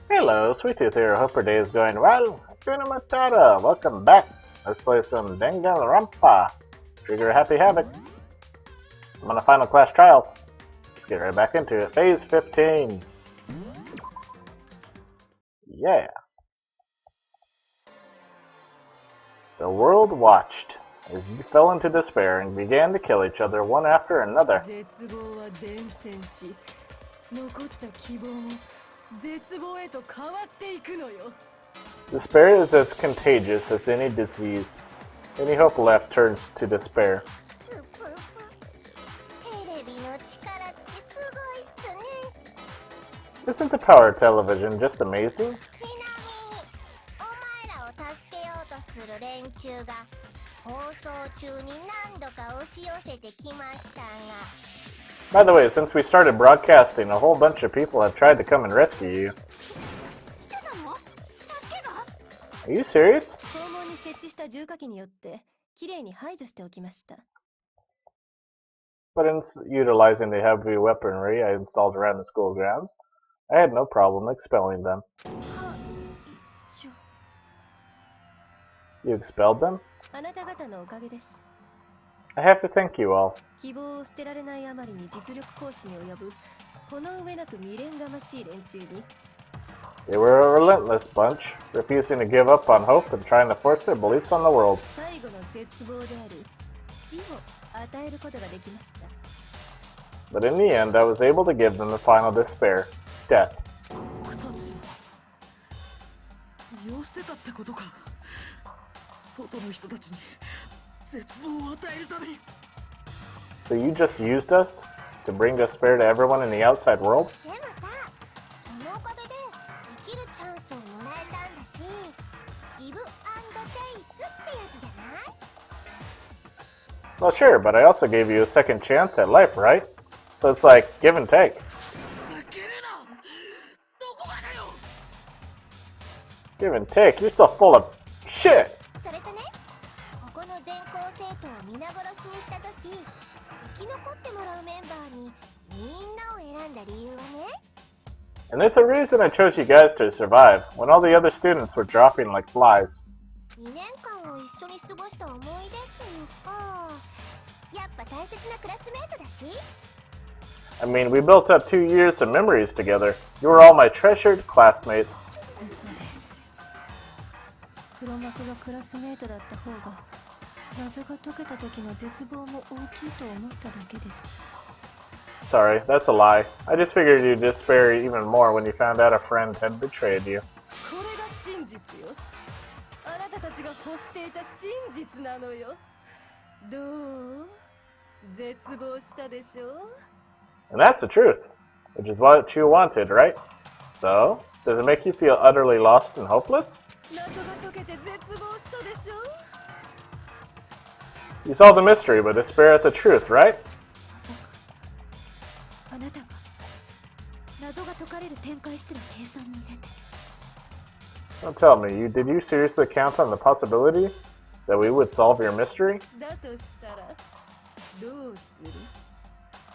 Hello, Sweet Tooth here. Hope your day is going well. Hakuna Matata. Welcome back. Let's play some Danganronpa. Trigger Happy Havoc. I'm on a final class trial. Let's get right back into it. Phase 15. Yeah. The world watched as you fell into despair and began to kill each other one after another. Despair is as contagious as any disease. Any hope left turns to despair. Isn't the power of television just amazing? By the way, since we started broadcasting, a whole bunch of people have tried to come and rescue you. Are you serious? But in utilizing the heavy weaponry I installed around the school grounds, I had no problem expelling them. You expelled them? I have to thank you all. They were a relentless bunch, refusing to give up on hope and trying to force their beliefs on the world. But in the end, I was able to give them the final despair, death. So you just used us to bring despair to everyone in the outside world? Well, sure, but I also gave you a second chance at life, right? So it's like give and take. Give and take? You're so full of shit! And there's a reason I chose you guys to survive, when all the other students were dropping like flies. I mean, we built up 2 years of memories together. You were all my treasured classmates. Sorry, that's a lie. I just figured you'd despair even more when you found out a friend had betrayed you. And that's the truth, which is what you wanted, right? So, does it make you feel utterly lost and hopeless? You solved the mystery, but despair at the truth, right? Don't tell me, did you seriously count on the possibility that we would solve your mystery?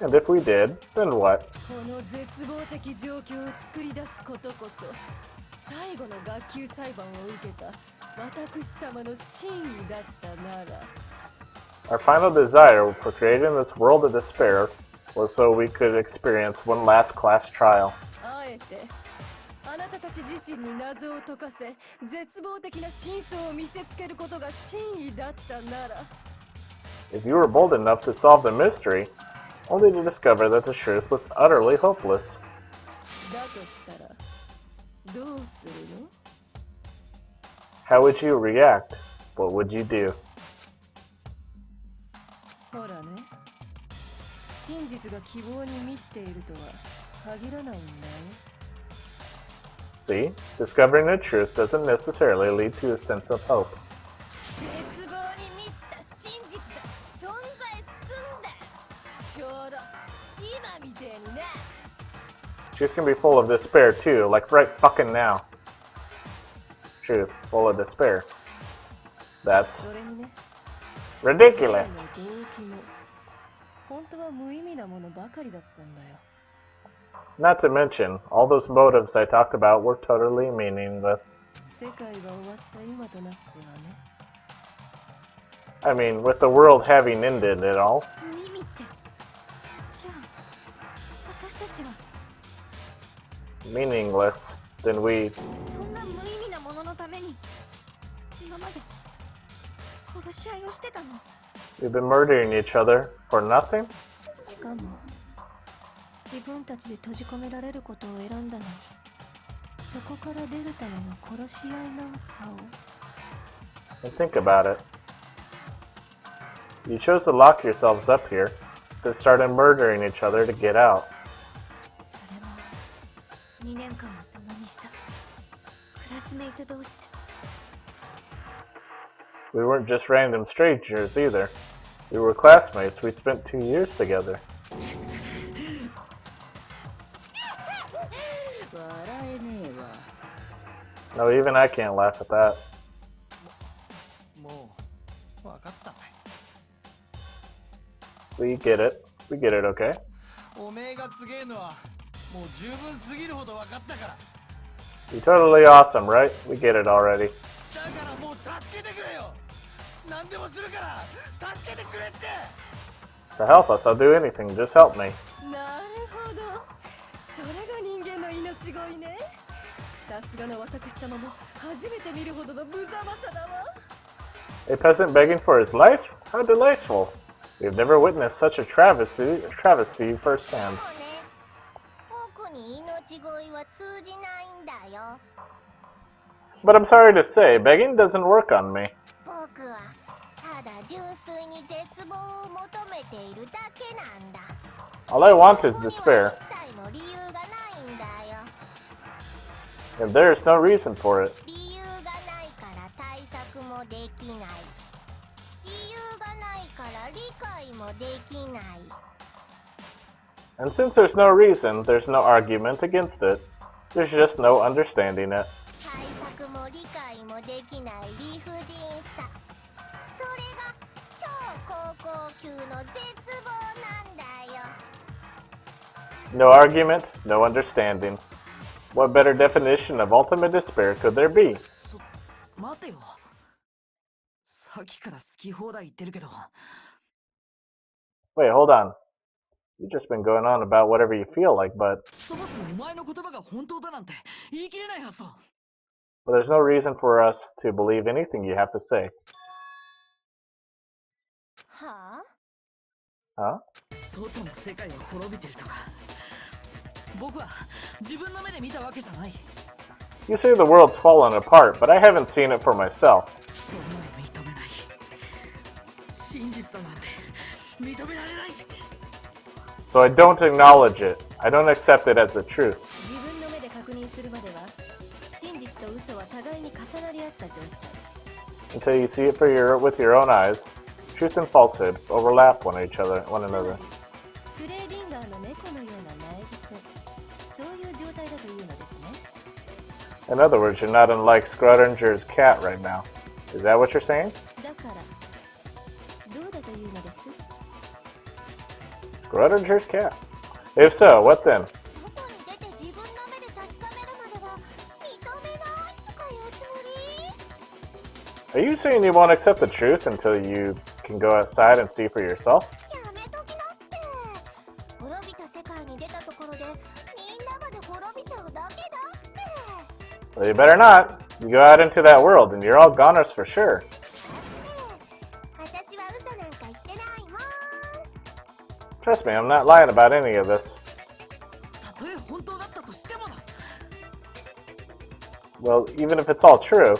And if we did, then what? Our final desire for creating this world of despair was so we could experience one last class trial. If you were bold enough to solve the mystery, only to discover that the truth was utterly hopeless. How would you react? What would you do? See, discovering the truth doesn't necessarily lead to a sense of hope. Truth can be full of despair too, like right fucking now. Truth, full of despair. That's ridiculous. Not to mention, all those motives I talked about were totally meaningless. I mean, with the world having ended and all. Meaningless, then we've been murdering each other for nothing? And think about it. You chose to lock yourselves up here, then started murdering each other to get out. We weren't just random strangers either. We were classmates. We spent 2 years together. No, even I can't laugh at that. We get it. We get it, okay? You're totally awesome, right? We get it already. So help us, I'll do anything, just help me. A peasant begging for his life? How delightful! We've never witnessed such a travesty firsthand. But I'm sorry to say, begging doesn't work on me. All I want is despair. And there is no reason for it. And since there's no reason, there's no argument against it. There's just no understanding it. No argument, no understanding. What better definition of ultimate despair could there be? Wait, hold on. You've just been going on about whatever you feel like, but there's no reason for us to believe anything you have to say. Huh? You say the world's fallen apart, but I haven't seen it for myself. So I don't acknowledge it. I don't accept it as the truth. Until you see it with your own eyes, truth and falsehood overlap one another. In other words, you're not unlike Schrödinger's cat right now. Is that what you're saying? Schrödinger's cat. If so, what then? Are you saying you won't accept the truth until you can go outside and see for yourself? Well, you better not. You go out into that world and you're all goners for sure. Trust me, I'm not lying about any of this. Well, even if it's all true,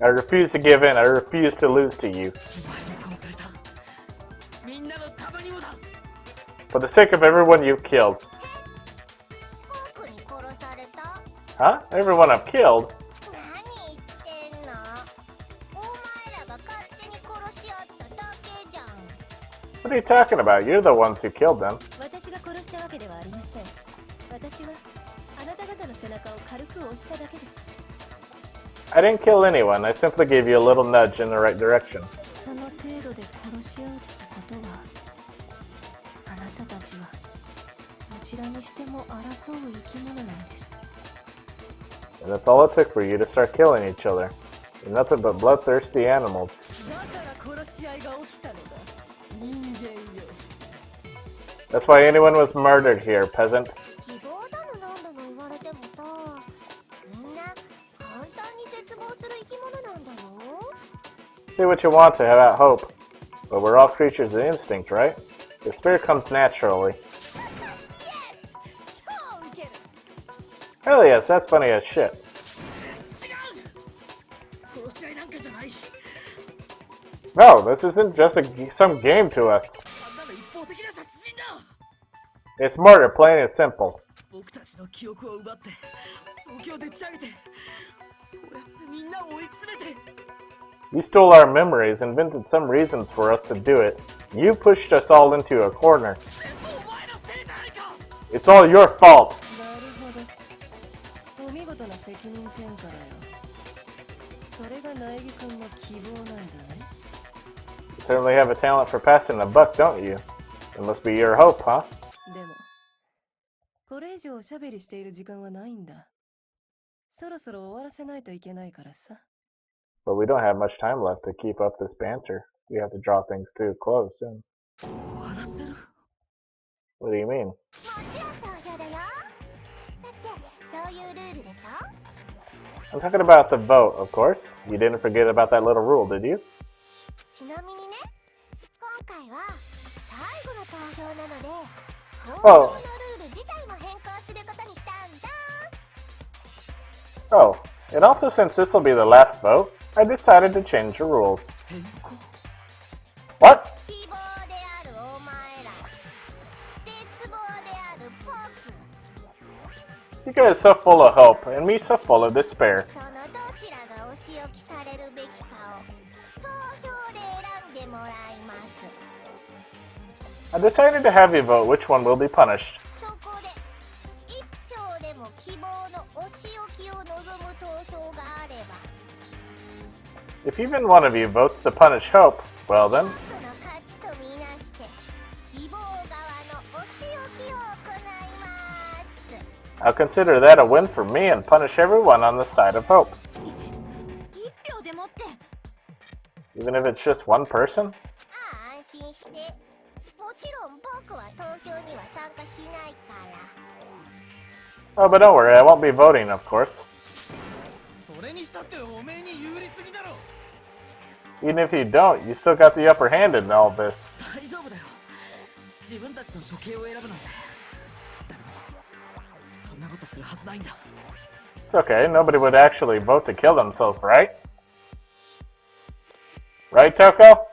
I refuse to give in. I refuse to lose to you. For the sake of everyone you've killed. Huh? Everyone I've killed? What are you talking about? You're the ones who killed them. I didn't kill anyone. I simply gave you a little nudge in the right direction. たたちはどちらにしても争う生き物なんです。 And that's all it took for you to start killing each other. You're nothing but bloodthirsty animals. That's why anyone was murdered here, peasant. Say what you want to have hope, but we're all creatures of instinct, right? Despair comes naturally. Hell yes, that's funny as shit. No, this isn't just some game to us. It's murder, plain and simple. You stole our memories, invented some reasons for us to do it. You pushed us all into a corner. It's all your fault. You certainly have a talent for passing the buck, don't you? It must be your hope, huh? But we don't have much time left to keep up this banter. We have to draw things to a close soon. What do you mean? I'm talking about the vote, of course. You didn't forget about that little rule, did you? Oh, and also since this will be the last vote, I decided to change the rules. What? You guys are so full of hope, and me so full of despair. I decided to have you vote which one will be punished. If even one of you votes to punish Hope, well then, I'll consider that a win for me and punish everyone on the side of Hope. Even if it's just one person? Oh, but don't worry, I won't be voting, of course. Even if you don't, you still got the upper hand in all this. It's okay, nobody would actually vote to kill themselves, right? Right, Toko?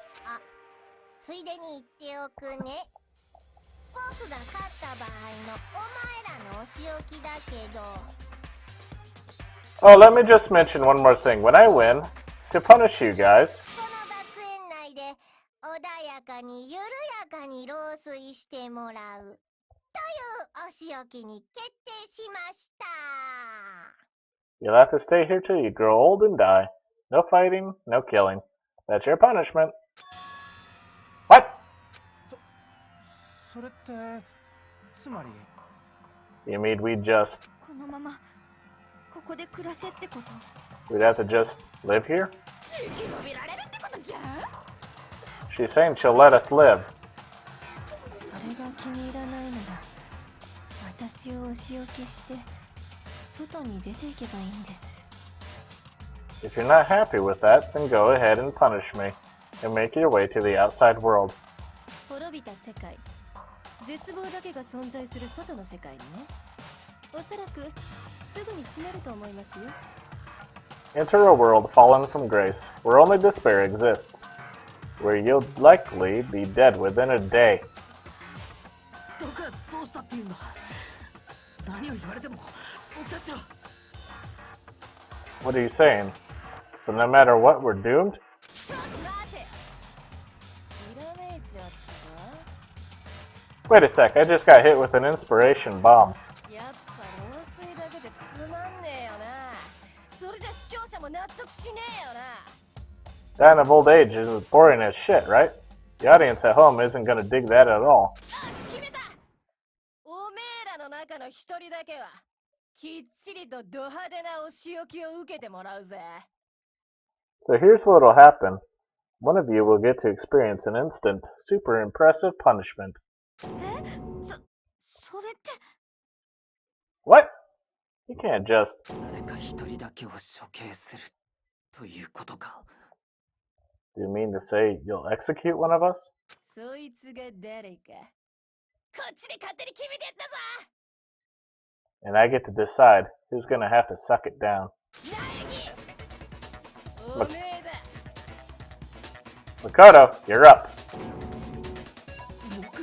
Oh, let me just mention one more thing. When I win, to punish you guys, you'll have to stay here till you grow old and die. No fighting, no killing. That's your punishment. What? You mean we'd have to just live here? She's saying she'll let us live. If you're not happy with that, then go ahead and punish me, and make your way to the outside world. Enter a world fallen from grace, where only despair exists, where you'll likely be dead within a day. What are you saying? So no matter what, we're doomed? Wait a sec, I just got hit with an inspiration bomb. Dying of old age is boring as shit, right? The audience at home isn't gonna dig that at all. の中の一人だけはきっちりとド派手なお仕置きを受けてもらうぜ。 So here's what'll happen. One of you will get to experience an instant, super impressive punishment. それって What? You can't just... 誰か一人だけを処刑するということか。 Do you mean to say you'll execute one of us? そいつが誰かこっちで勝手に決めてやったぞ。 And I get to decide who's gonna have to suck it down. おめえだ。 Makoto, you're up. 僕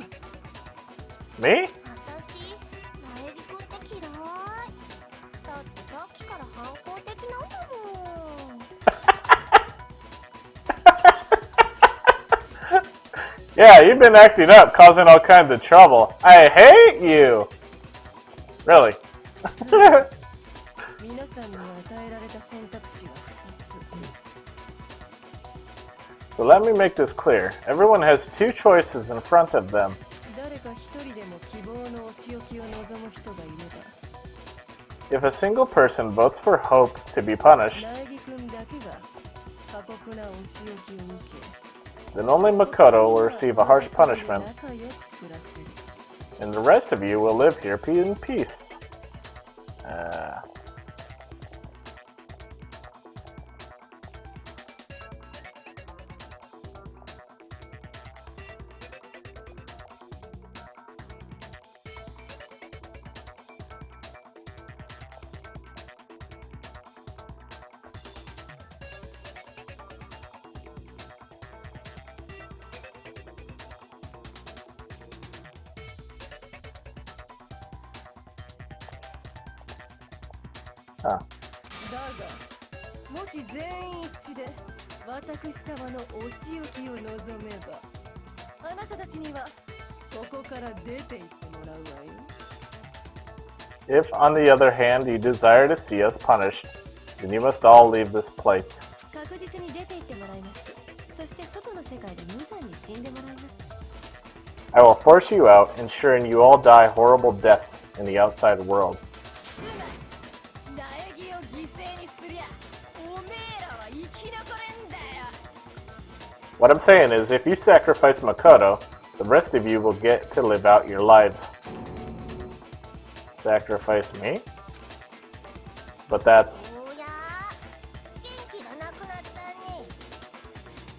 Me? 私、苗木くんって嫌い。だってさっきから反抗的なんだもん。 Yeah, you've been acting up, causing all kinds of trouble. I hate you! Really? 皆さんに与えられた選択肢は2つ。 So let me make this clear. Everyone has two choices in front of them. 誰か一人でも希望のお仕置きを望む人がいれば、 If a single person votes for Hope to be punished, 苗木くんだけが過酷なお仕置きを受け、 then only Makoto will receive a harsh punishment, 仲良く暮らせる。 and the rest of you will live here in peace. Huh. だが、もし全員一致で私様のお仕置きを望めば、あなたたちにはここから出て行ってもらうわよ。 If, on the other hand, you desire to see us punished, then you must all leave this place. 確実に出て行ってもらいます。そして外の世界で無残に死んでもらいます。 I will force you out, ensuring you all die horrible deaths in the outside world. つまり、苗木を犠牲にすりゃ、おめえらは生き残れんだよ。 What I'm saying is, if you sacrifice Makoto, the rest of you will get to live out your lives. Sacrifice me? But that's... おや元気がなくなったね。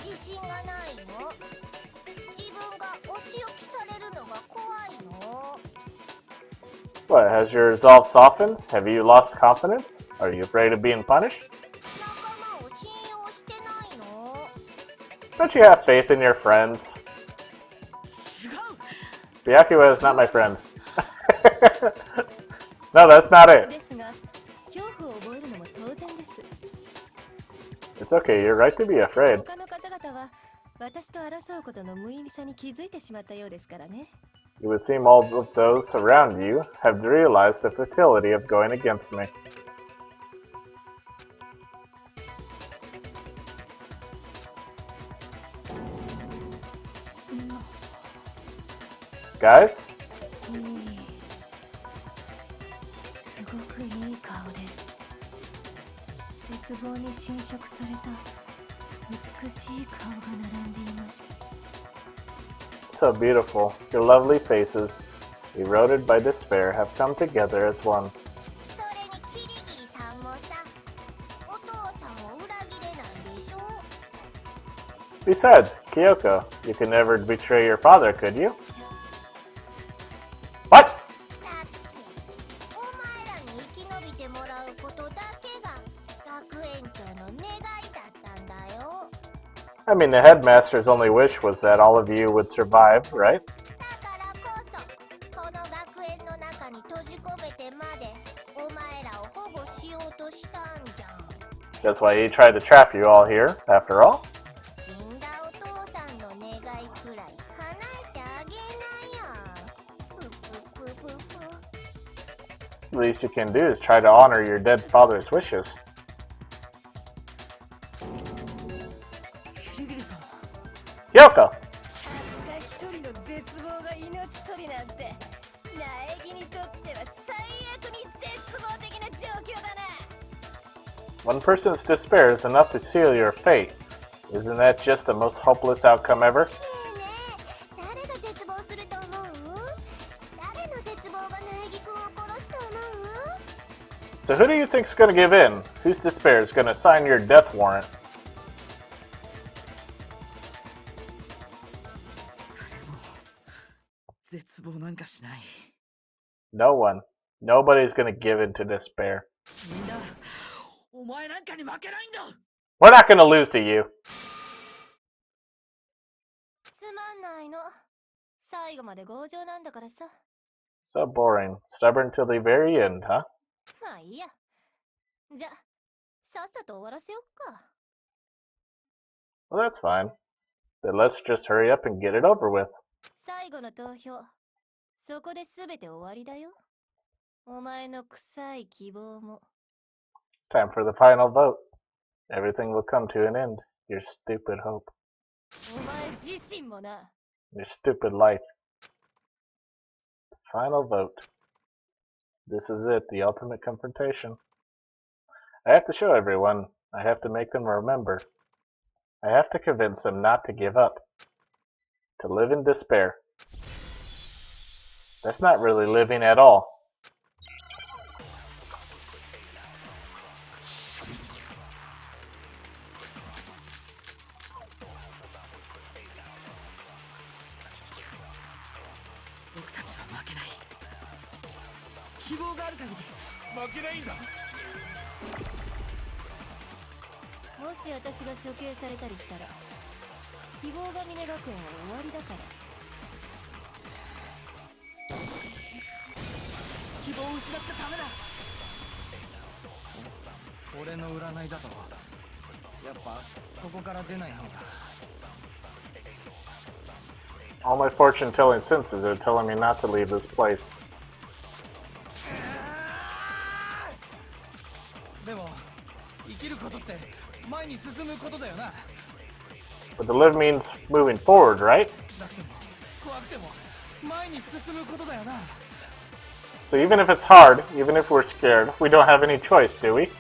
自信がないの？自分がお仕置きされるのが怖いの？ What, has your resolve softened? Have you lost confidence? Are you afraid of being punished? 仲間を信用してないの？ Don't you have faith in your friends? 違う Byakuya is not my friend. No, that's not it. ですが、恐怖を覚えるのも当然です。 It's okay, you're right to be afraid. 他の方々は私と争うことの無意味さに気づいてしまったようですからね。 It would seem all of those around you have realized the futility of going against me. Guys? すごくいい顔です。絶望に侵食された美しい顔が並んでいます。 So beautiful, your lovely faces, eroded by despair, have come together as one. それにキリギリさんもさ、お父さんを裏切れないでしょ？ Besides, Kyoko, you could never betray your father, could you? What? だってお前らに生き延びてもらうことだけが学園長の願いだったんだよ。 I mean, the headmaster's only wish was that all of you would survive, right? だからこそこの学園の中に閉じ込めてまでお前らを保護しようとしたんじゃん。 That's why he tried to trap you all here, after all. 死んだお父さんの願いくらい叶えてあげなや。ぷぷぷぷぷ。 The least you can do is try to honor your dead father's wishes. キリギリさん Kyoko! たった一人の絶望が命取りなんて、苗木にとっては One person's despair is enough to seal your fate. Isn't that just the most hopeless outcome ever? ねえねえ、誰が絶望すると思う？誰の絶望が苗木くんを殺すと思う？ So who do you think's gonna give in? Whose despair is gonna sign your death warrant? 絶望なんかしない。 No one. Nobody's gonna give in to despair. みんな、お前なんかに負けないんだ。 We're not gonna lose to you. つまんないの。最後まで強情なんだからさ。 So boring. Stubborn till the very end, huh? まあいいや。じゃ、さっさと終わらせよっか。 Well, that's fine. Then let's just hurry up and get it over with. 最後の投票。そこで全て終わりだよ。お前の臭い希望も。 It's time for the final vote. Everything will come to an end. Your stupid hope. お前自身もな。 Your stupid life. Final vote. This is it, the ultimate confrontation. I have to show everyone. I have to make them remember. I have to convince them not to give up. To live in despair. That's not really living at all. Mo もし私が処刑されたりしたら、希望が峰学園は終わりだから。希望を失っちゃダメだ。俺の占いだとやっぱここから出ない方が。 All my fortune-telling senses are telling me not to leave this place. でも生きることって前に進むことだよな。 But to live means moving forward, right? 辛くても怖くても前に進むことだよな。 So even if it's hard, even if we're scared, we don't have any choice, do we? 俺は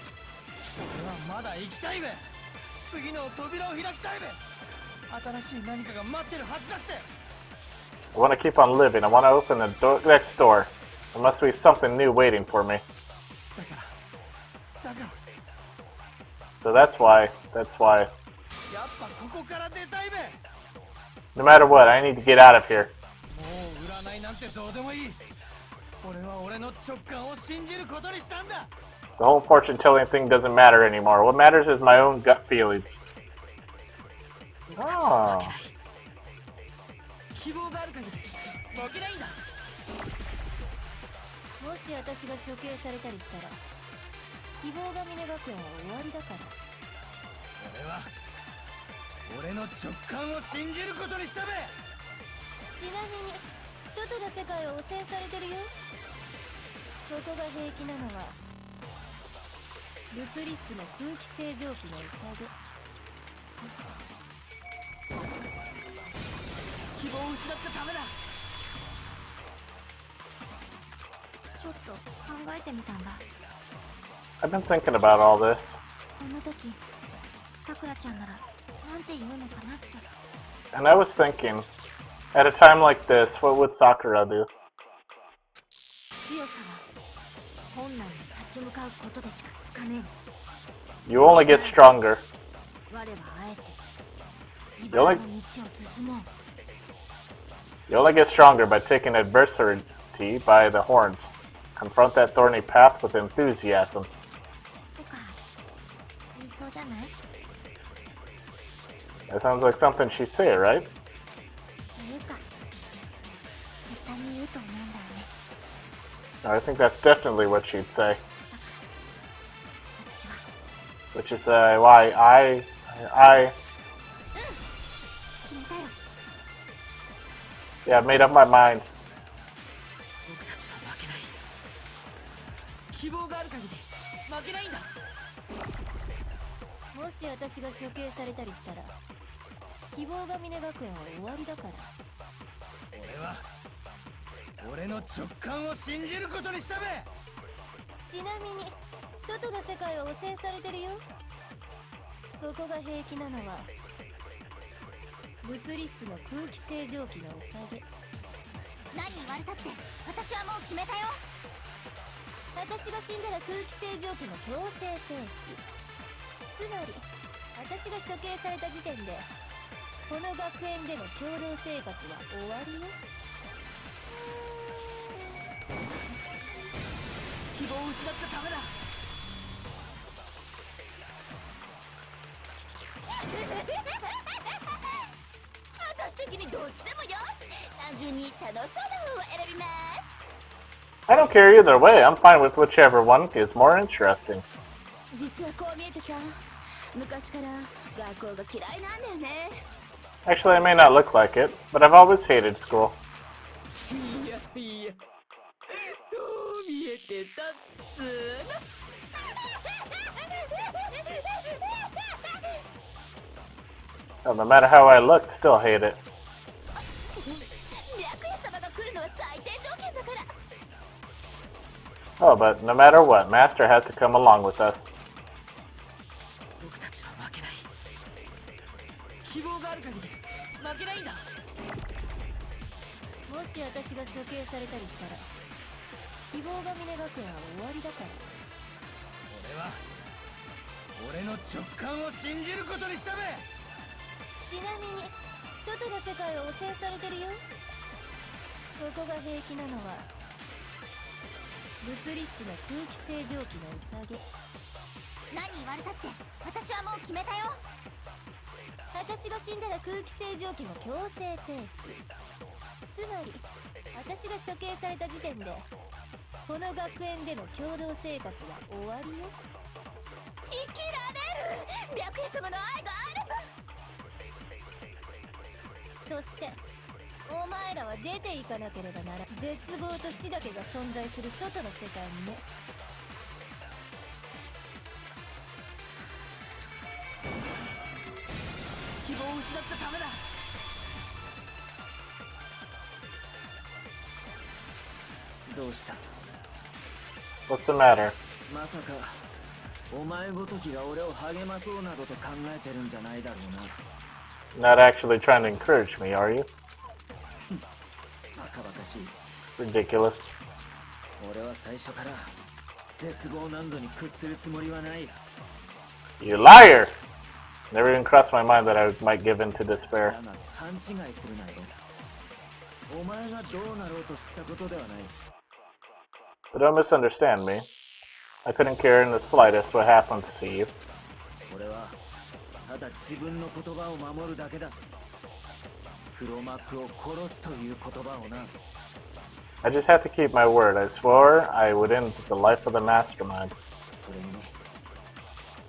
まだ生きたいべ。次の扉を開きたいべ。新しい何かが待ってるはずだって。 I want to keep on living. I want to open the next door. There must be something new waiting for me. だから So that's why, やっぱここから出たいべ。 no matter what, I need to get out of here. もう占いなんてどうでもいい。俺は俺の直感を信じることにしたんだ。 The whole fortune-telling thing doesn't matter anymore. What matters is my own gut feelings. Oh. 希望がある限り負けないんだ。もし私が処刑されたりしたら、希望が峰学園は終わりだから。俺は俺の直感を信じることにしたべ。ちなみに外の世界を汚染されてるよ。ここが平気なのは物理室の空気清浄機のおかげ。希望を失っちゃダメだ。ちょっと考えてみたんだ。 I've been thinking about all this, こんな時、さくらちゃんならなんて言うのかなって。 and I was thinking, at a time like this, what would Sakura do? 強さは困難に立ち向かうことでしかつかめん。 You only get stronger. 我はあえて You 茨 only, の道を進もう。 you only get stronger by taking adversity by the horns. Confront that thorny path with enthusiasm. とか言いそうじゃない？ That sounds like something she'd say, right? というか絶対に言うと思うんだよね。 I think that's definitely what she'd say. 私は Which is why I 決めたよ。 yeah, made up my mind. 僕たちは負けない。希望がある限り負けないんだ。もし私が処刑されたりしたら、希望が峰学園は終わりだから。俺は俺の直感を信じることにしたべ。ちなみに外の世界は汚染されてるよ。ここが平気なのは物理室の空気清浄機のおかげ。何言われたって私はもう決めたよ。私が死んだら空気清浄機の強制停止。つまり私が処刑された時点でこの学園での共同生活は終わりよ。希望を失っちゃダメだ。私的にどっちでもよし。単純に楽しそうな方を選びます。 I don't care either way. I'm fine with whichever one is more interesting. 実はこう見えてさ、昔から学校が嫌いなんだよね。 Actually, I may not look like it, but I've always hated school. いやいや、どう見えてたっつーの。Well, no matter how I looked, still hate it. 白夜様が来るのは最低条件だから。 Oh, but no matter what, Master had to come along with us. 僕たちは負けない。希望がある限り負けないんだ。もし私が処刑されたりしたら希望が峰学園は終わりだから。俺の直感を信じることにしたべ。ちなみに外の世界は汚染されてるよ。ここが平気なのは物理室の空気清浄機のおかげ。何言われたって私はもう決めたよ。私が死んだら空気清浄機も強制停止。つまり私が処刑された時点でこの学園での共同生活は終わりよ。生きられる。白夜様の愛があれば。そしてお前らは出ていかなければならん。絶望と死だけが存在する外の世界にね。希望を失っちゃダメだ。どうした？ What's the matter? まさかお前ごときが俺を励まそうなどと考えてるんじゃないだろうな。Not actually trying to encourage me, are you? バカバカしい。 Ridiculous. 俺は最初から絶望なんぞに屈するつもりはない。 You liar! Never even crossed my mind that I might give in to despair. だが勘違いするなよ。お前がどうなろうと知ったことではない。 But don't misunderstand me. I couldn't care in the slightest what happens to you. 俺はただ自分の言葉を守るだけだ。黒幕を殺すという言葉をな。 I just had to keep my word. I swore I would end the life of the mastermind. それに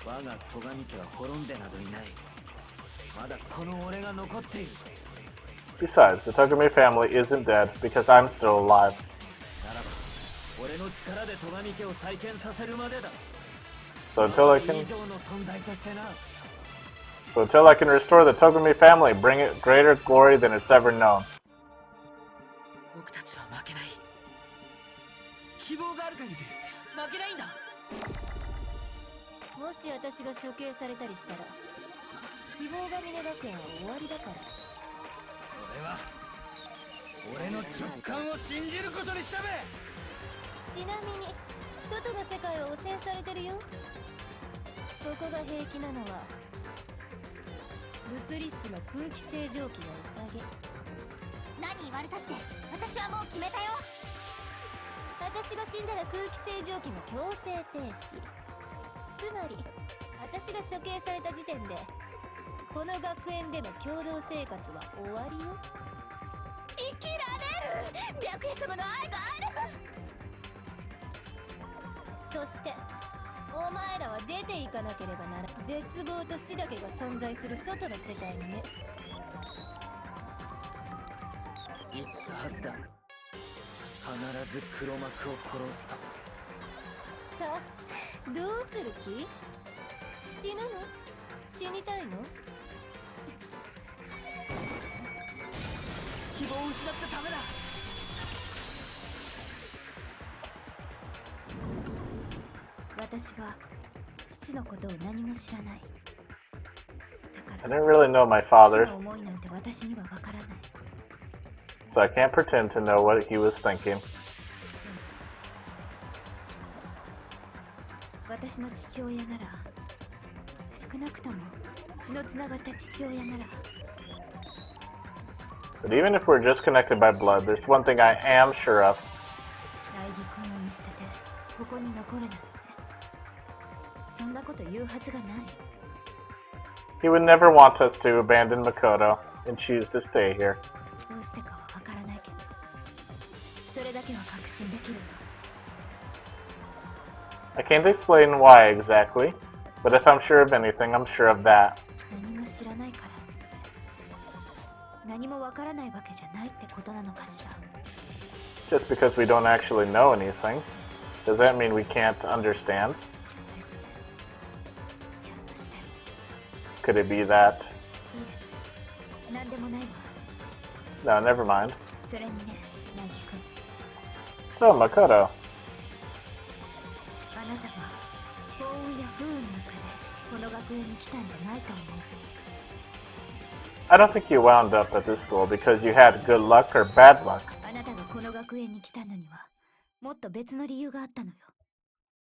我が戸上家は滅んでなどいない。まだこの俺が残っている。 Besides, the Togumi family isn't dead because I'm still alive. ならば俺の力で戸上家を再建させるまでだ。 So until I 以 can 上の存在としてな。 so until I can restore the Togumi family, bring it greater glory than it's ever known. 僕たちは負けない。希望がある限り負けないんだ。もし私が処刑されたりしたら希望が峰学園は終わりだから。俺の直感を信じることにしたべ。ちなみに外の世界は汚染されてるよ。ここが平気なのは物理室の空気清浄機のおかげ。何言われたって私はもう決めたよ。私が死んだら空気清浄機も強制停止。つまり私が処刑された時点でこの学園での共同生活は終わりよ。生きられる。白夜様の愛があれば。そしてお前らは出ていかなければならん。絶望と死だけが存在する外の世界にね。言ったはずだ。必ず黒幕を殺すと。さあどうする気？死ぬの？死にたいの？希望を失っちゃダメだ。I didn't really know my father, so I can't pretend to know what he was thinking. But even if we're just connected by blood, there's one thing I am sure of. He would never want us to abandon Makoto and choose to stay here. I can't explain why exactly, but if I'm sure of anything, I'm sure of that. Just because we don't actually know anything, does that mean we can't understand? Could it be that? No, never mind. So, Makoto. I don't think you wound up at this school because you had good luck or bad luck.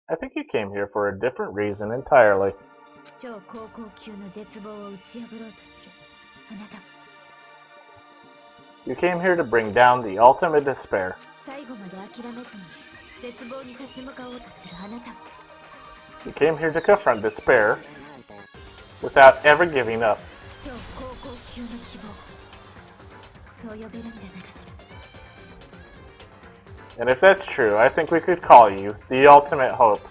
I think you came here for a different reason entirely. You came here to bring down the ultimate despair. You came here to confront despair without ever giving up. And if that's true, I think we could call you the ultimate hope.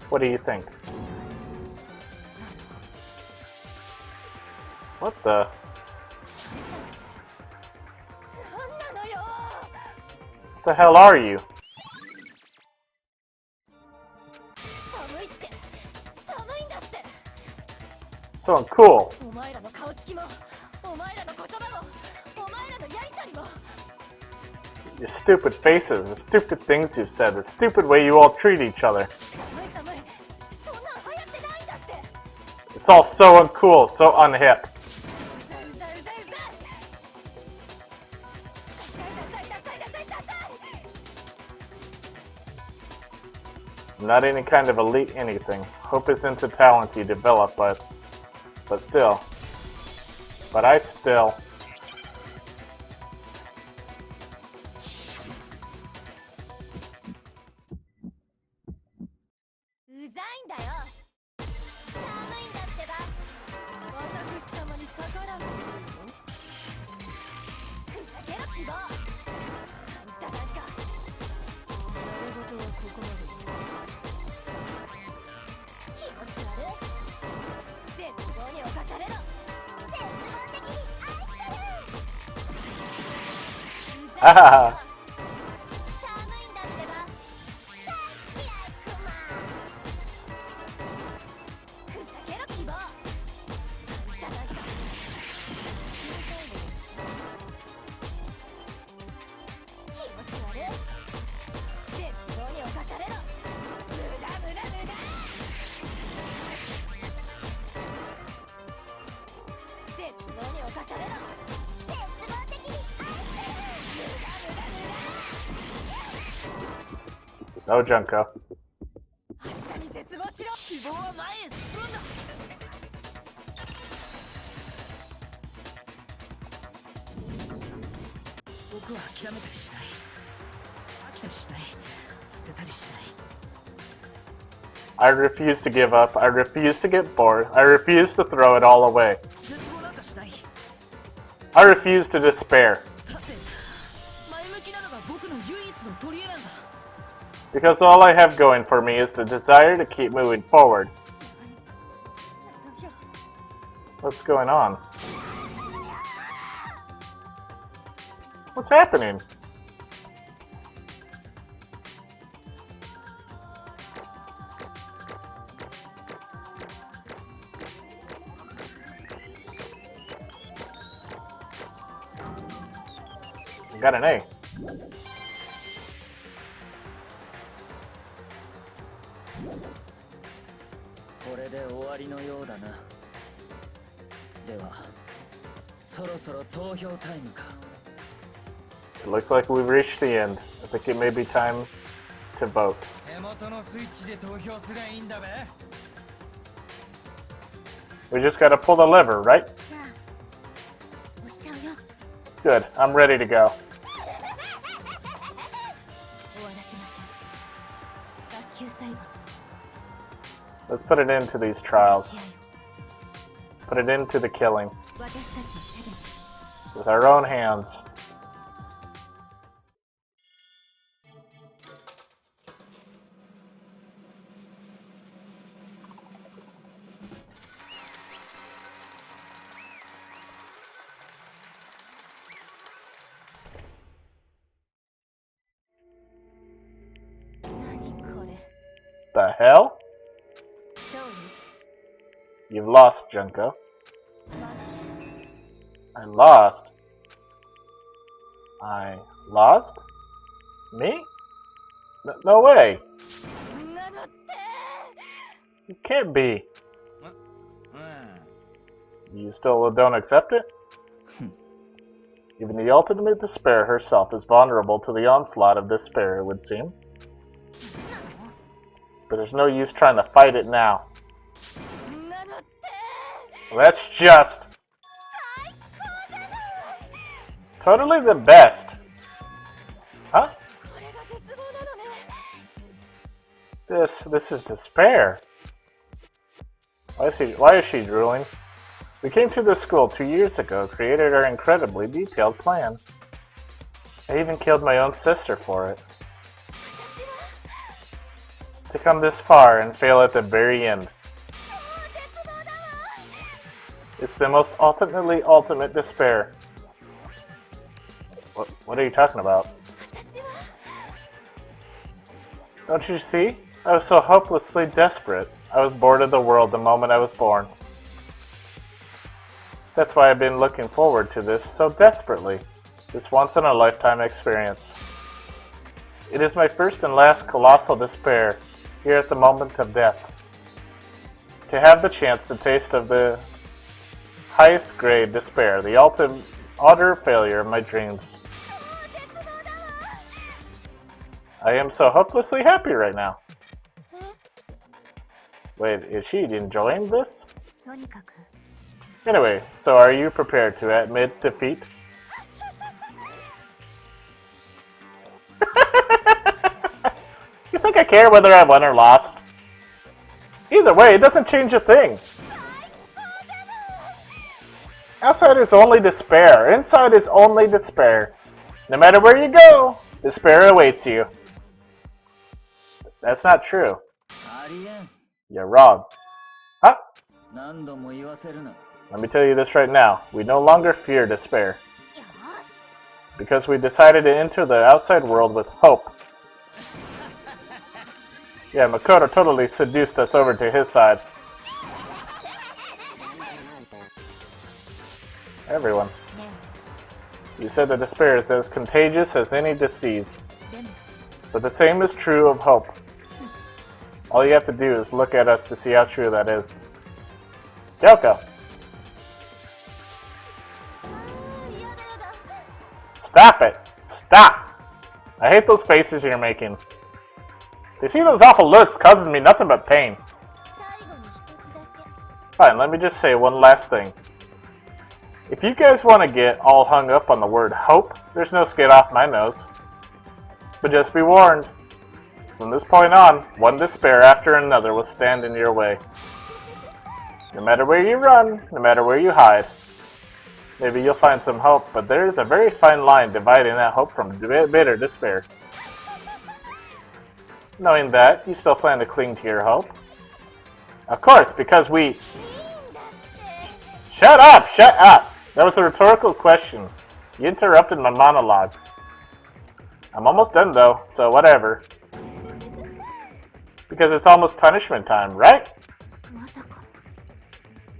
What do you think? What the? What the hell are you? So uncool. Your stupid faces, the stupid things you've said, the stupid way you all treat each other. It's all so uncool, so unhip. Not any kind of elite anything. Hope it's into talent you develop, but still. But I still. Haha. No, Junko. I refuse to give up. I refuse to get bored. I refuse to throw it all away. I refuse to despair. Because all I have going for me is the desire to keep moving forward. What's going on? What's happening? I got an A. これで終わりのようだな。では、そろそろ投票タイムか。 It looks like we've reached the end. I think it may be time to vote. 手元のスイッチで投票すりゃいいんだべ。 We just gotta pull the lever, right? じゃあ押しちゃうよ。 Good. I'm ready to go. 終わらせましょう。学級裁判 Let's put it into these trials. 試合 Put it into the killing 私たちの手で with our own hands. The hell? 勝 You've lost, Junko. 利負け I lost. I lost? Me? No way. なのって It can't be. うん。 You still don't accept it? Even the ultimate despair herself is vulnerable to the onslaught of despair, it would seem. But there's no use trying to fight it now. なのって That's just 最高じゃない totally the best. Huh? これが絶望なのね This is despair. Why is she drooling? We came to this school 2 years ago, created our incredibly detailed plan. I even killed my own sister for it. 私は To come this far and fail at the very end. 超絶望だわ It's the most ultimate despair. What are you talking about? 私は Don't you see? I was so hopelessly desperate. I was bored of the world the moment I was born. That's why I've been looking forward to this so desperately. This once-in-a-lifetime experience. It is my first and last colossal despair, here at the moment of death. To have the chance to taste of the highest grade despair, the utter failure of my dreams. 超絶望だわ I am so hopelessly happy right now. え Wait, is she enjoying this? とにかく Anyway, so are you prepared to admit defeat? You think I care whether I won or lost? Either way, it doesn't change a thing. Outside is only despair. Inside is only despair. No matter where you go, despair awaits you. That's not true. ありえん。 You're wrong. Huh? 何度も言わせるな。 Let me tell you this right now. We no longer fear despair. よし Because we decided to enter the outside world with hope. Yeah, Makoto totally seduced us over to his side. Everyone. ね You said that despair is as contagious as any disease. えでも But the same is true of hope. All you have to do is look at us to see how true that is. Yoko, やだやだ stop it! Stop! I hate those faces you're making. They see those awful looks causes me nothing but pain. 最後に一つだけ Fine, let me just say one last thing. If you guys want to get all hung up on the word hope, there's no skid off my nose. But just be warned. From this point on, one despair after another will stand in your way. No matter where you run, no matter where you hide. Maybe you'll find some hope, but there is a very fine line dividing that hope from bitter despair. Knowing that, you still plan to cling to your hope. Of course, because we... いいんだって Shut up! Shut up! That was a rhetorical question. You interrupted my monologue. I'm almost done though, so whatever. Because it's almost punishment time, right? まさか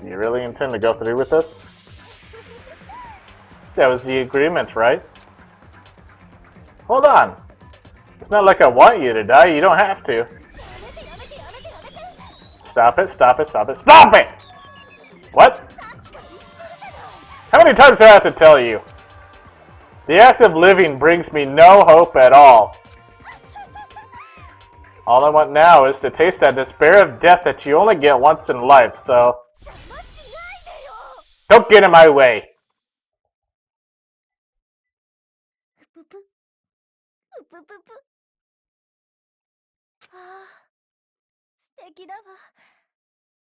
You really intend to go through with this? That was the agreement, right? Hold on. It's not like I want you to die, you don't have to. やめてやめてやめてやめて Stop it, stop it, stop it, STOP IT! What? How many times do I have to tell you? The act of living brings me no hope at all. All I want now is to taste that despair of death that you only get once in life, so... Don't get in my way! ぷぷうぷぷぷ。ああ、素敵だわ。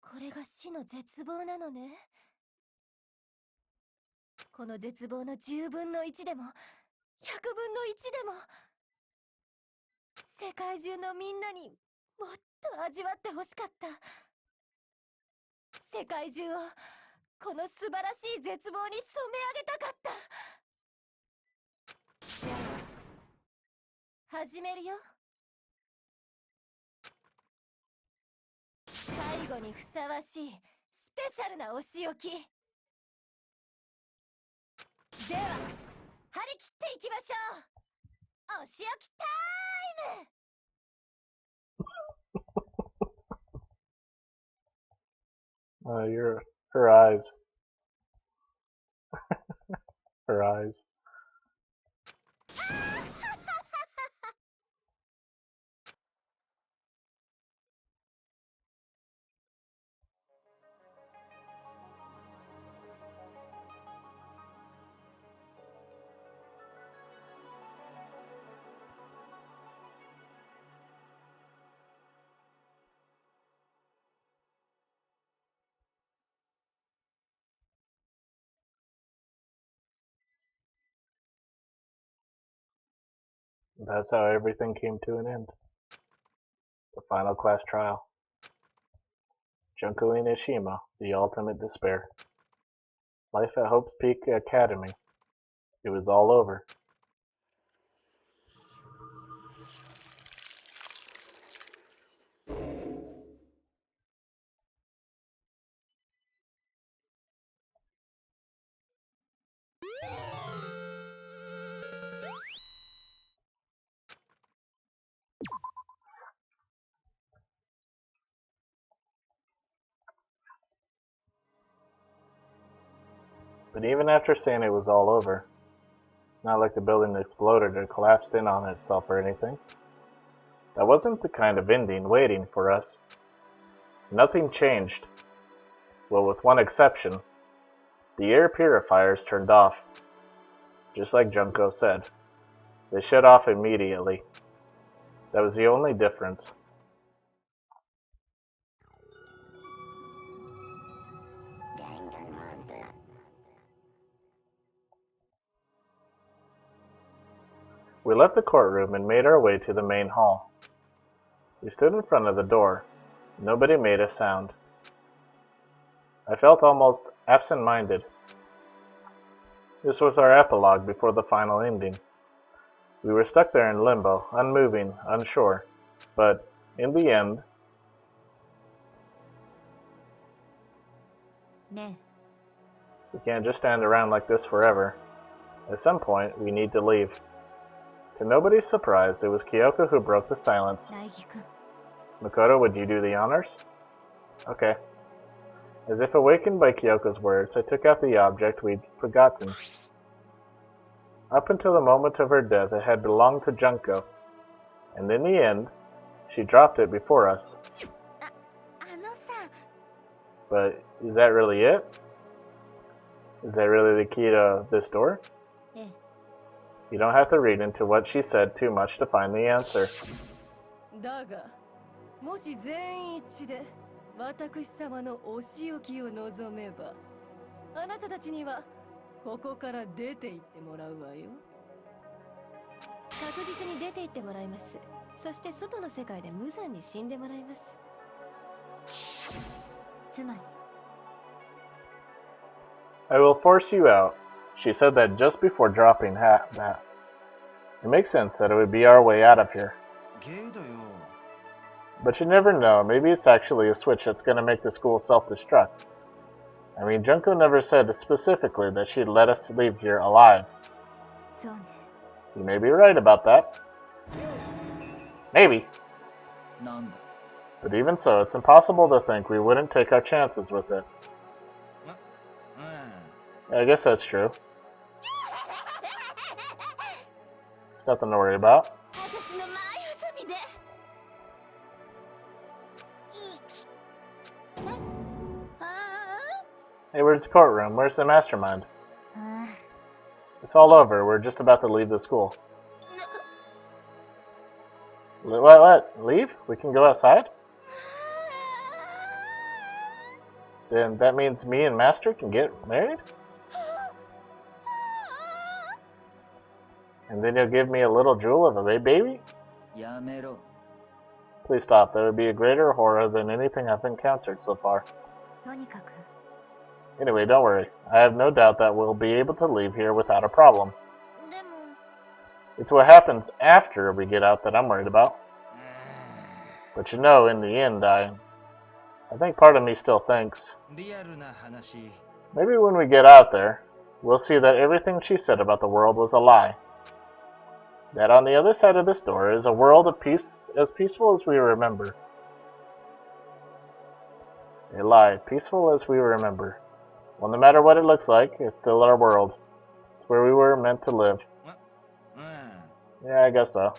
これが死の絶望なのね。この絶望の10分の1でも100分の1でも世界中のみんなにもっと味わってほしかった。世界中をこの素晴らしい絶望に染め上げたかった。じゃあ始めるよ。最後にふさわしいスペシャルなお仕置きでは張り切っていきましょう。お仕置きタイム。Her eyes. Her eyes. That's how everything came to an end. The final class trial. Junko Inishima, the ultimate despair. Life at Hope's Peak Academy. It was all over. But even after saying it was all over, it's not like the building exploded or collapsed in on itself or anything. That wasn't the kind of ending waiting for us. Nothing changed. Well, with one exception. The air purifiers turned off. Just like Junko said. They shut off immediately. That was the only difference. We left the courtroom and made our way to the main hall. We stood in front of the door. Nobody made a sound. I felt almost absent-minded. This was our epilogue before the final ending. We were stuck there in limbo, unmoving, unsure. But, in the end... We can't just stand around like this forever. At some point, we need to leave. To nobody's surprise, it was Kyoko who broke the silence. Makoto, would you do the honors? Okay. As if awakened by Kyoko's words, I took out the object we'd forgotten. Up until the moment of her death, it had belonged to Junko. And in the end, she dropped it before us. But is that really it? Is that really the key to this door? You don't have to read into what she said too much to find the answer. だが、もし全員一致で私様のお仕置きを望めば、あなたたちにはここから出て行ってもらうわよ。確実に出て行ってもらいます。そして外の世界で無残に死んでもらいます。つまり I will force you out. She said that just before dropping that. It makes sense that it would be our way out of here. But you never know, maybe it's actually a switch that's gonna make the school self-destruct. I mean, Junko never said specifically that she'd let us leave here alive. You may be right about that. Maybe. But even so, it's impossible to think we wouldn't take our chances with it. Yeah, I guess that's true. It's nothing to worry about. Hey, where's the courtroom? Where's the mastermind? It's all over. We're just about to leave the school. What? Leave? We can go outside? Then that means me and Master can get married? And then you'll give me a little jewel of a baby? Please stop. That would be a greater horror than anything I've encountered so far. Anyway, don't worry. I have no doubt that we'll be able to leave here without a problem. It's what happens after we get out that I'm worried about. But you know, in the end, I think part of me still thinks maybe when we get out there, we'll see that everything she said about the world was a lie. That on the other side of this door is a world of peace, as peaceful as we remember. A lie, peaceful as we remember. Well, no matter what it looks like, it's still our world. It's where we were meant to live. Yeah, I guess so.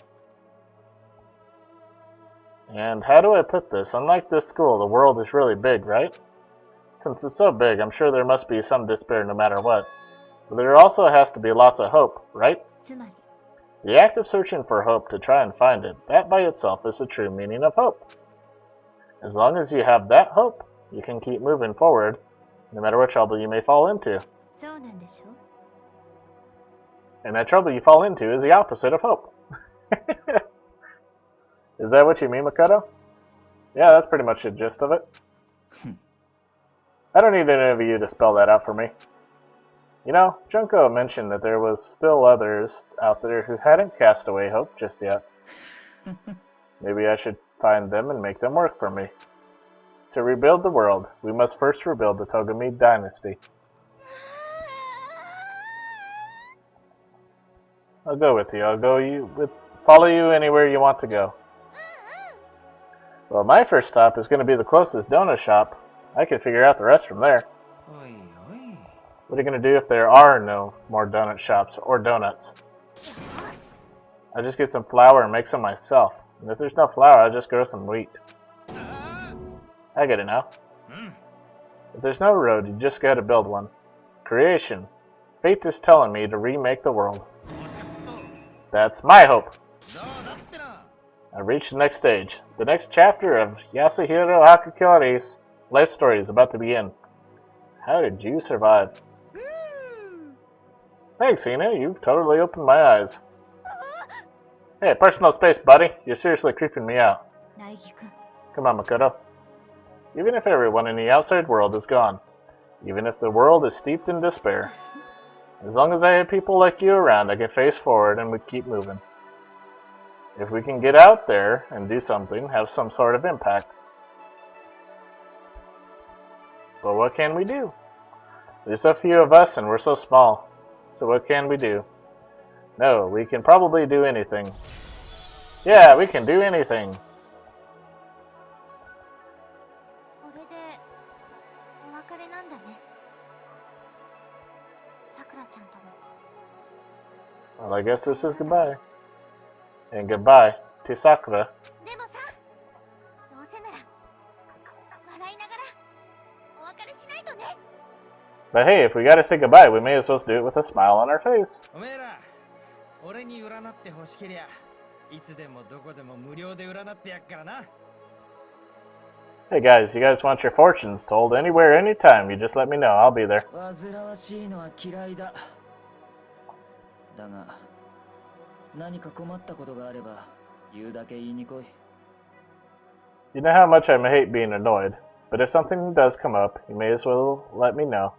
And how do I put this? Unlike this school, the world is really big, right? Since it's so big, I'm sure there must be some despair no matter what. But there also has to be lots of hope, right? The act of searching for hope to try and find it, that by itself is the true meaning of hope. As long as you have that hope, you can keep moving forward, no matter what trouble you may fall into. And that trouble you fall into is the opposite of hope. Is that what you mean, Makoto? Yeah, that's pretty much the gist of it. I don't need any of you to spell that out for me. You know, Junko mentioned that there was still others out there who hadn't cast away hope just yet. Maybe I should find them and make them work for me. To rebuild the world, we must first rebuild the Togami dynasty. I'll go with you. Follow you anywhere you want to go. Well, my first stop is going to be the closest donut shop. I can figure out the rest from there. What are you going to do if there are no more donut shops or donuts? I just get some flour and make some myself. And if there's no flour, I just grow some wheat. I get it now. If there's no road, you just gotta build one. Creation. Fate is telling me to remake the world. That's my hope. I've reached the next stage. The next chapter of Yasuhiro Hakakori's life story is about to begin. How did you survive? Thanks, Hina. You've totally opened my eyes. Hey, personal space, buddy. You're seriously creeping me out. Come on, Makoto. Even if everyone in the outside world is gone, even if the world is steeped in despair, as long as I have people like you around, I can face forward and we keep moving. If we can get out there and do something, have some sort of impact. But what can we do? There's a few of us and we're so small. So what can we do? No, we can probably do anything. Yeah, we can do anything. Well, I guess this is goodbye. And goodbye to Sakura. But hey, if we gotta say goodbye, we may as well do it with a smile on our face. Hey guys, you guys want your fortunes told anywhere, anytime, you just let me know, I'll be there. You know how much I hate being annoyed, but if something does come up, you may as well let me know.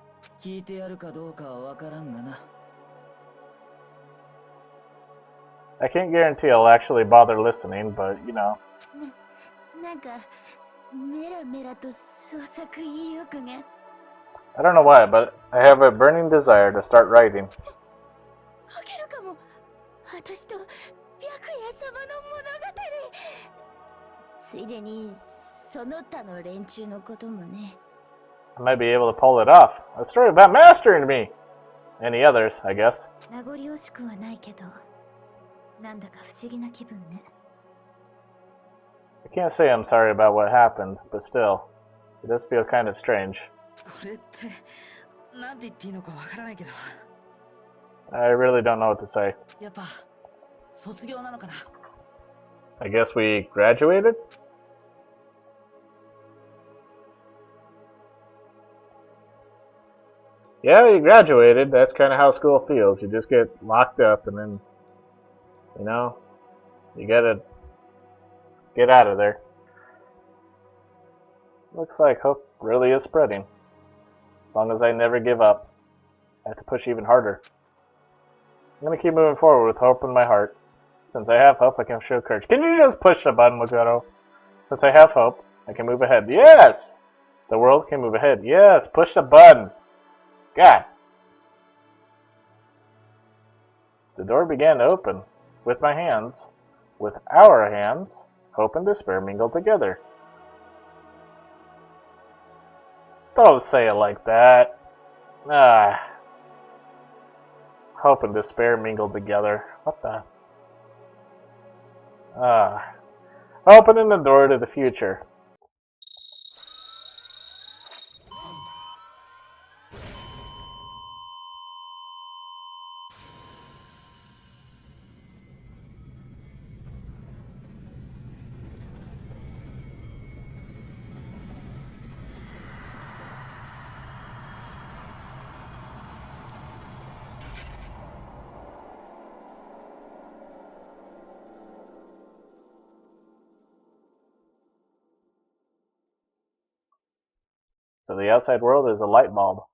I can't guarantee I'll actually bother listening, but you know. I don't know why, but I have a burning desire to start writing. その他の連中のこともね。 I might be able to pull it off. A story about mastering me. Any others, I guess. 名残惜しくはないけど、なんだか不思議な気分ね。I can't say I'm sorry about what happened, but still, it does feel kind of strange. これってなんて言っていいのかわからないけど、 I really don't know what to say. やっぱ卒業なのかな。 I guess we graduated? Yeah, you graduated. That's kind of how school feels. You just get locked up and then, you know, you gotta get out of there. Looks like hope really is spreading. As long as I never give up, I have to push even harder. I'm gonna keep moving forward with hope in my heart. Since I have hope, I can show courage. Can you just push the button, Makoto? Since I have hope, I can move ahead. Yes! The world can move ahead. Yes, push the button. God. The door began to open. With my hands, with our hands, hope and despair mingled together. Don't say it like that. Ah. Hope and despair mingled together. What the? Ah. Opening the door to the future. So the outside world is a light bulb.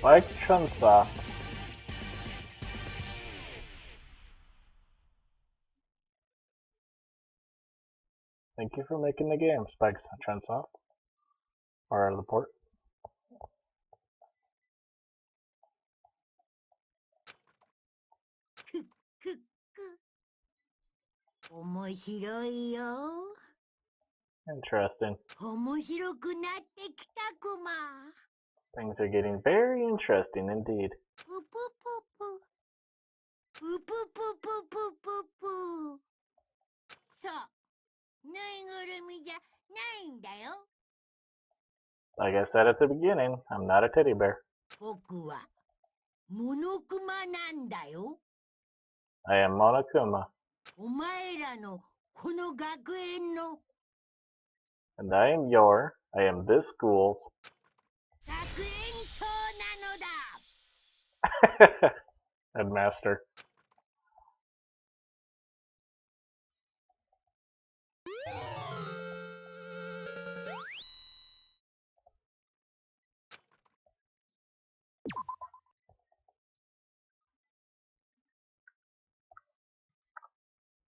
Like Chunsoft. Thank you for making the game, Spikes Chunsoft. Or the port. 面白いよ。 Interesting. 面白くなってきたクマ。 Things are getting very interesting indeed. ぷぷぷぷ。ぷぷぷぷぷぷぷ。そう。ぬいぐるみじゃないんだよ。 Like I said at the beginning, I'm not a teddy bear. 僕はモノクマなんだよ。 I am Monokuma, お前らのこの学園の and I am this school's 学園長なのだ。 headmaster.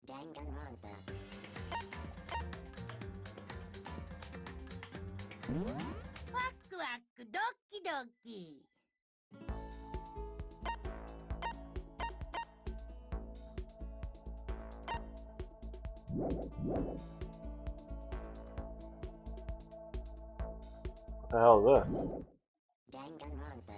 Danganronpa. ワクワクドキドキ。 What the hell is this? Danganronpa.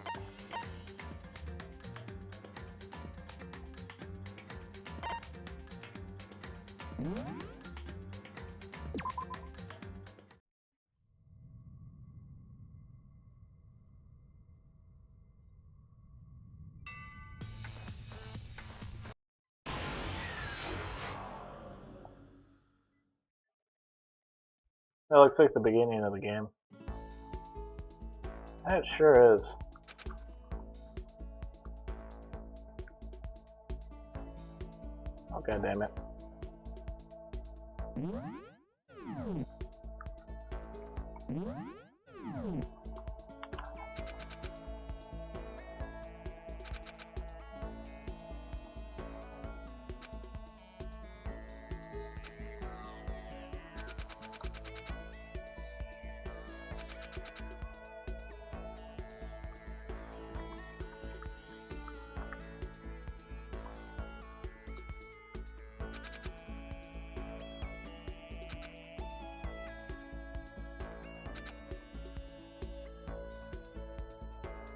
That looks like the beginning of the game. It sure is. Oh, God damn it.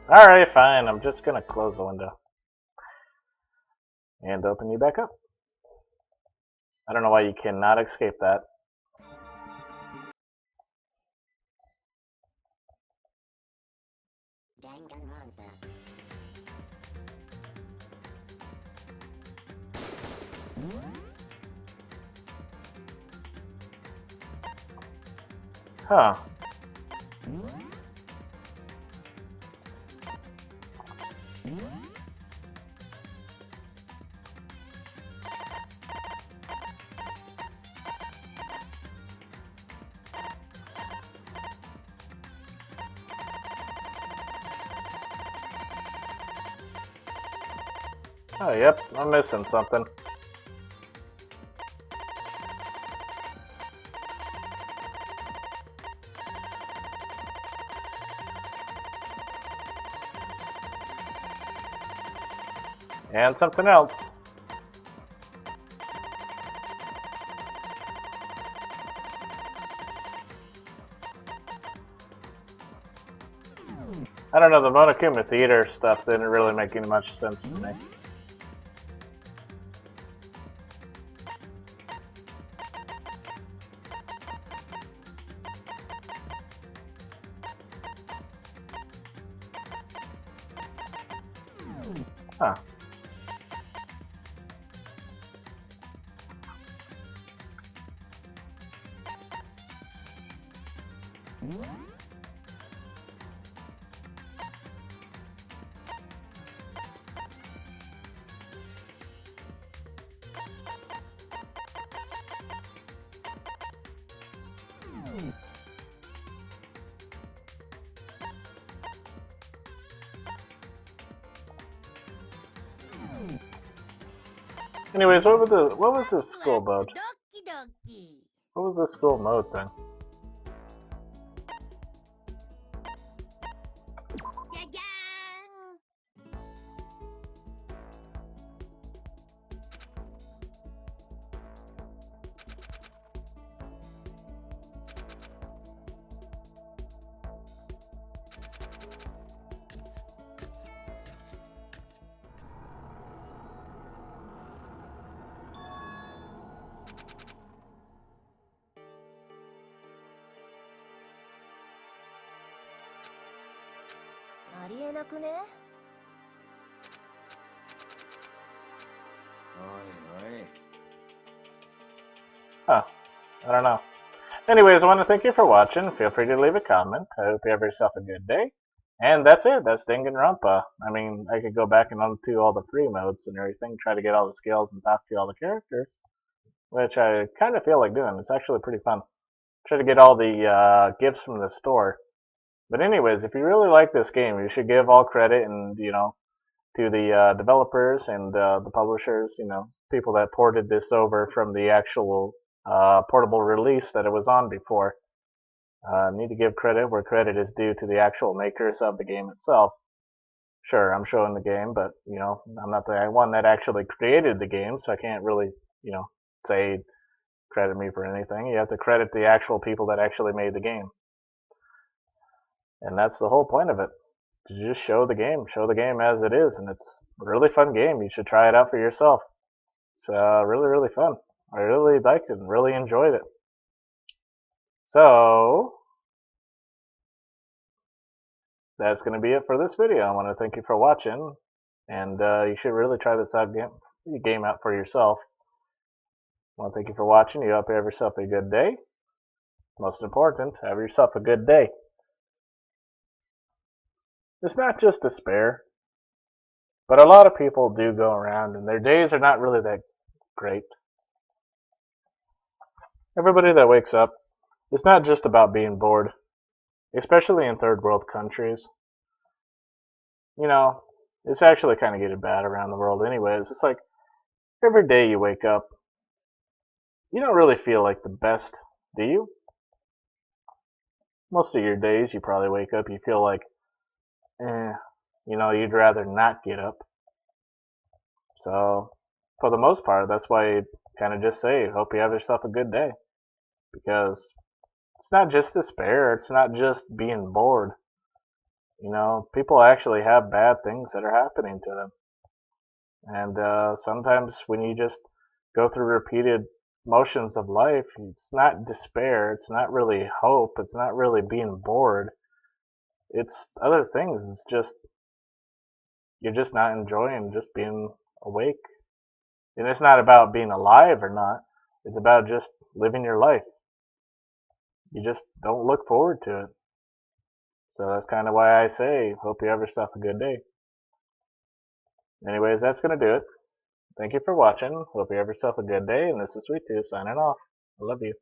Alright, fine. I'm just gonna close the window. And open you back up. I don't know why you cannot escape that. Danganronpa. Huh. Oh, yep, I'm missing something. And something else. I don't know, the Monokuma Theater stuff didn't really make any much sense to me. Huh. Anyways, what was the school mode? ドキドキ。 What was the school mode thing? じゃじゃーん。ありえなくね。おいおい。 Huh. I don't know. Anyways, I want to thank you for watching. Feel free to leave a comment. I hope you have yourself a good day. And that's it. That's Danganronpa. I mean, I could go back and undo all the free modes and everything, try to get all the skills and talk to all the characters, which I kind of feel like doing. It's actually pretty fun. Try to get all the gifts from the store. But anyways, if you really like this game, you should give all credit and, to the developers and the publishers, people that ported this over from the actual portable release that it was on before. Need to give credit where credit is due to the actual makers of the game itself. Sure, I'm showing the game, but, I'm not the one that actually created the game, so I can't really, say credit me for anything. You have to credit the actual people that actually made the game. And that's the whole point of it. To just show the game as it is, and it's a really fun game. You should try it out for yourself. It's really, really fun. I really liked it and really enjoyed it. So, that's going to be it for this video. I want to thank you for watching, and you should really try this game out for yourself. I want to thank you for watching. You hope you have yourself a good day. Most important, have yourself a good day. It's not just despair, but a lot of people do go around and their days are not really that great. Everybody that wakes up, it's not just about being bored, especially in third world countries. It's actually kind of getting bad around the world anyways. It's like every day you wake up, you don't really feel like the best, do you? Most of your days you probably wake up, you feel like, you'd rather not get up. So, for the most part, that's why I kind of just say, hope you have yourself a good day. Because it's not just despair, it's not just being bored. People actually have bad things that are happening to them. And sometimes when you just go through repeated motions of life, it's not despair, it's not really hope, it's not really being bored. It's other things. It's just, you're just not enjoying just being awake. And it's not about being alive or not. It's about just living your life. You just don't look forward to it. So that's kind of why I say, hope you have yourself a good day. Anyways, that's going to do it. Thank you for watching. Hope you have yourself a good day. And this is Sweet Tooth signing off. I love you.